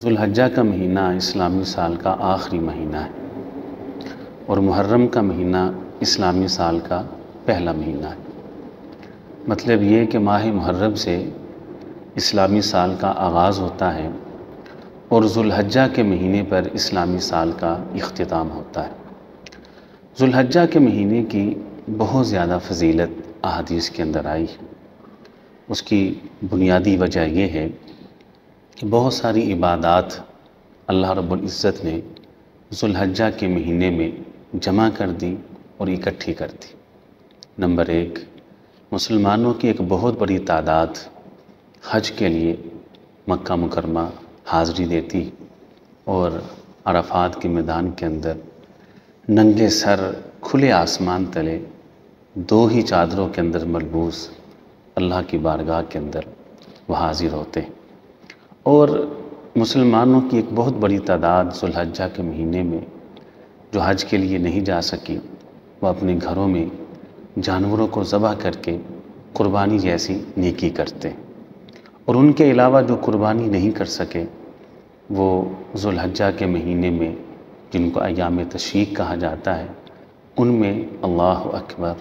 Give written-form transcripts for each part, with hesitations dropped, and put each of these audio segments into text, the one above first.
ذوالحجہ کا مہینہ اسلامی سال کا آخری مہینہ ہے اور محرم کا مہینہ اسلامی سال کا پہلا مہینہ ہے۔ مطلب یہ کہ ماہ محرم سے اسلامی سال کا آغاز ہوتا ہے اور ذوالحجہ کے مہینے پر اسلامی سال کا اختتام ہوتا ہے۔ ذوالحجہ کے مہینے کی بہت زیادہ فضیلت احادیث کے اندر آئی ہے۔ اس کی بنیادی وجہ یہ ہے کہ بہت ساری عبادات اللہ رب العزت نے ذوالحجہ کے مہینے میں جمع کر دی اور اکٹھی کر دی۔ نمبر 1، مسلمانوں کی ایک بہت بڑی تعداد حج کے لیے مکہ مکرمہ حاضری دیتی اور عرفات کے میدان کے اندر ننگے سر کھلے آسمان تلے 2 ہی چادروں کے اندر ملبوس اللہ کی بارگاہ کے اندر وہ حاضر ہوتے ہیں۔ اور مسلمانوں کی ایک بہت بڑی تعداد ذوالحجہ کے مہینے میں جو حج کے لیے نہیں جا سکی، وہ اپنے گھروں میں جانوروں کو ذبح کر کے قربانی جیسی نیکی کرتے ہیں۔ اور ان کے علاوہ جو قربانی نہیں کر سکے وہ ذوالحجہ کے مہینے میں، جن کو ایام تشریق کہا جاتا ہے، ان میں اللہ اکبر،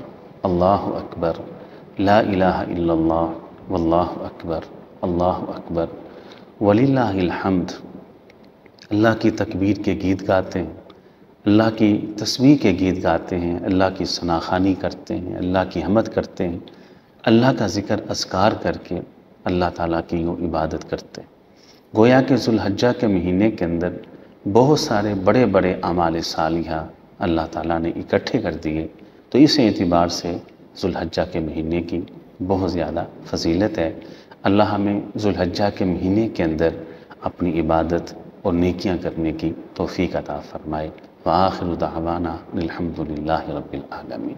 لا الہ الا اللہ، واللہ اکبر، وللہ الحمد، اللہ کی تکبیر کے گیت گاتے ہیں، اللہ کی تسبیح کے گیت گاتے ہیں، اللہ کی ثناخوانی کرتے ہیں، اللہ کی حمد کرتے ہیں، اللہ کا ذکر اذکار کر کے اللہ تعالیٰ کی یوں عبادت کرتے ہیں۔ گویا کہ ذوالحجہ کے مہینے کے اندر بہت سارے بڑے بڑے اعمال صالحہ اللہ تعالیٰ نے اکٹھے کر دیے، تو اس اعتبار سے ذوالحجہ کے مہینے کی بہت زیادہ فضیلت ہے۔ اللہ ہمیں ذوالحجہ کے مہینے کے اندر اپنی عبادت اور نیکیاں کرنے کی توفیق عطا فرمائے۔ وآخر دعوانا الحمد للہ رب العالمین۔